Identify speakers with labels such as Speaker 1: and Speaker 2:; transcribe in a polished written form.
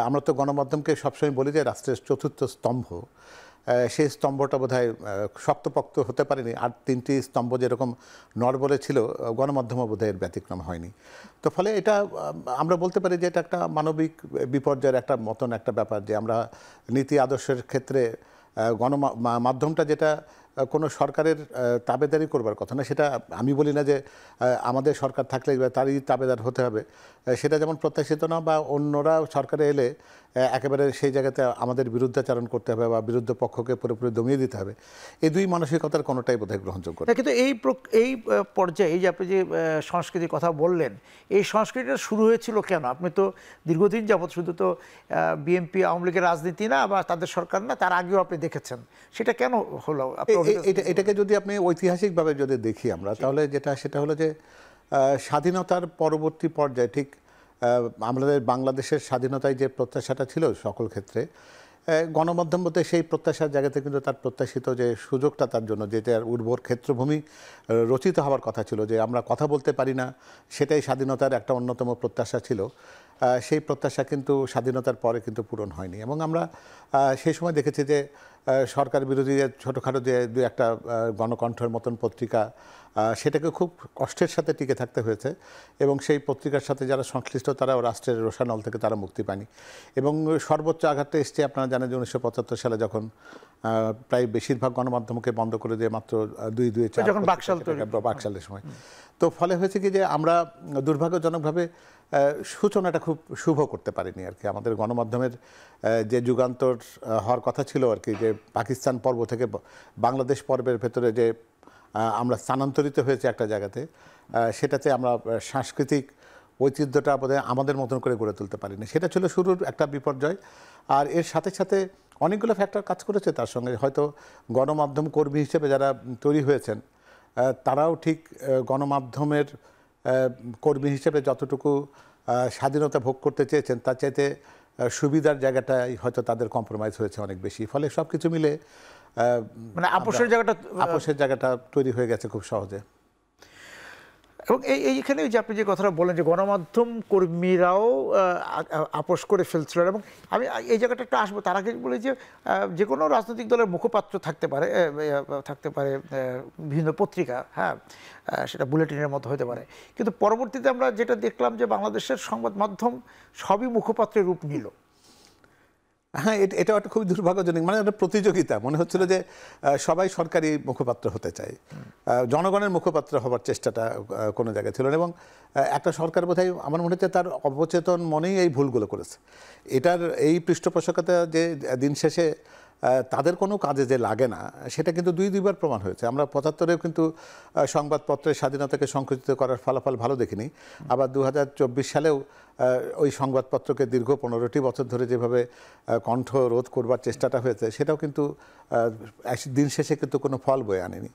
Speaker 1: আমরা তো গণমাধ্যমকে সবসময় বলি যে রাষ্ট্রের চতুর্থ স্তম্ভ, সেই স্তম্ভটা বোধহয় শক্তপোক্ত হতে পারেনি। আর 3টি স্তম্ভ যেরকম নড়বড়ে ছিল, গণমাধ্যমও বোধহয় এর ব্যতিক্রম হয়নি। তো ফলে এটা আমরা বলতে পারি যে এটা একটা মানবিক বিপর্যয়ের একটা মতন একটা ব্যাপার, যে আমরা নীতি আদর্শের ক্ষেত্রে গণমাধ্যমটা যেটা কোনো সরকারের তাবেদারি করবার কথা না, সেটা আমি বলি না যে আমাদের সরকার থাকলে তারই তাবেদার হতে হবে, সেটা যেমন প্রত্যাশিত না, বা অন্যরা সরকারে এলে একেবারে সেই জায়গাতে আমাদের বিরুদ্ধাচারণ করতে হবে বা বিরুদ্ধ পক্ষকে পুরোপুরি দমিয়ে দিতে হবে। এই দুই মানসিকতার কোনোটাই বোধহয় গ্রহণযোগ্য না।
Speaker 2: কিন্তু এই পর্যায়ে এই যে আপনি যে সংস্কৃতির কথা বললেন, এই সংস্কৃতিটা শুরু হয়েছিল কেন? আপনি তো দীর্ঘদিন যাবৎ শুধু তো বিএনপি আওয়ামী লীগের রাজনীতি না বা তাদের সরকার না, তার আগেও আপনি দেখেছেন, সেটা কেন হলো?
Speaker 1: এটাকে যদি আপনি ঐতিহাসিকভাবে যদি দেখি আমরা, তাহলে সেটা হলো যে স্বাধীনতার পরবর্তী পর্যায়ে ঠিক আমাদের বাংলাদেশের স্বাধীনতায় যে প্রত্যাশাটা ছিল সকল ক্ষেত্রে, গণমাধ্যম বলতে সেই প্রত্যাশার জায়গাতে কিন্তু তার প্রত্যাশিত যে সুযোগটা তার জন্য, যেটার উর্বর ক্ষেত্রভূমি রচিত হওয়ার কথা ছিল, যে আমরা কথা বলতে পারি না, সেটাই স্বাধীনতার একটা অন্যতম প্রত্যাশা ছিল। সেই প্রত্যাশা কিন্তু স্বাধীনতার পরে কিন্তু পূরণ হয়নি। এবং আমরা সেই সময় দেখেছি যে সরকার বিরোধী ছোটোখাটো যে দু একটা গণকণ্ঠের মতন পত্রিকা, সেটাকে খুব কষ্টের সাথে টিকে থাকতে হয়েছে। এবং সেই পত্রিকার সাথে যারা সংশ্লিষ্ট, তারাও রাষ্ট্রের রোষানল থেকে তারা মুক্তি পায়নি। এবং সর্বোচ্চ আঘাতটা এসছে আপনারা জানেন যে 1975 সালে যখন প্রায় বেশিরভাগ গণমাধ্যমকে বন্ধ করে দিয়ে মাত্র 2-4 বাকশালের সময়। তো ফলে হয়েছে কি যে আমরা দুর্ভাগ্যজনকভাবে সূচনাটা খুব শুভ করতে পারিনি আর কি। আমাদের গণমাধ্যমের যে যুগান্তর হওয়ার কথা ছিল আর কি, যে পাকিস্তান পর্ব থেকে বাংলাদেশ পর্বের ভেতরে যে আমরা স্থানান্তরিত হয়েছে একটা জায়গাতে, সেটাতে আমরা সাংস্কৃতিক ঐতিহ্যটা বোধহয় আমাদের মতন করে গড়ে তুলতে পারিনি। সেটা ছিল শুরুর একটা বিপর্যয়। আর এর সাথে সাথে অনেকগুলো ফ্যাক্টর কাজ করেছে তার সঙ্গে। হয়তো গণমাধ্যম কর্মী হিসেবে যারা তৈরি হয়েছেন, তারাও ঠিক গণমাধ্যমের কর্মী হিসেবে যতটুকু স্বাধীনতা ভোগ করতে চেয়েছেন, তার চাইতে সুবিধার জায়গাটাই হয়তো তাদের কম্প্রোমাইজ হয়েছে অনেক বেশি। ফলে সব কিছু মিলে
Speaker 2: মানে আপোষের
Speaker 1: জায়গাটা তৈরি হয়ে গেছে খুব সহজে।
Speaker 2: এবং এইখানে যে আপনি যে কথাটা বলেন যে গণমাধ্যম কর্মীরাও আপোষ করে ফেলছিল, এবং আমি এই জায়গাটা একটু আসবো, তার আগে বলি যে কোনো রাজনৈতিক দলের মুখপাত্র থাকতে পারে বিভিন্ন পত্রিকা, হ্যাঁ, সেটা বুলেটিনের মতো হতে পারে, কিন্তু পরবর্তীতে আমরা যেটা দেখলাম যে বাংলাদেশের সংবাদ মাধ্যম সবই মুখপাত্রের রূপ নিল।
Speaker 1: হ্যাঁ, এটা একটা খুবই দুর্ভাগ্যজনক, মানে একটা প্রতিযোগিতা মনে হচ্ছিল যে সবাই সরকারি মুখপাত্র হতে চায়, জনগণের মুখপাত্র হবার চেষ্টাটা কোনো জায়গায় ছিল না। এবং একটা সরকার বোধহয় আমার মনে হচ্ছে তার অবচেতন মনেই এই ভুলগুলো করেছে। এটার এই পৃষ্ঠপোষকতা যে দিন শেষে তাদের কোনো কাজে যে লাগে না, সেটা কিন্তু দুইবার প্রমাণ হয়েছে। আমরা 75-এও কিন্তু সংবাদপত্রের স্বাধীনতাকে সংকুচিত করার ফলাফল ভালো দেখিনি। আবার 2024 সালেও ওই সংবাদপত্রকে দীর্ঘ 15টি বছর ধরে যেভাবে কণ্ঠ রোধ করবার চেষ্টাটা হয়েছে, সেটাও কিন্তু দিন শেষে কিন্তু কোনো ফল বয়ে আনেনি।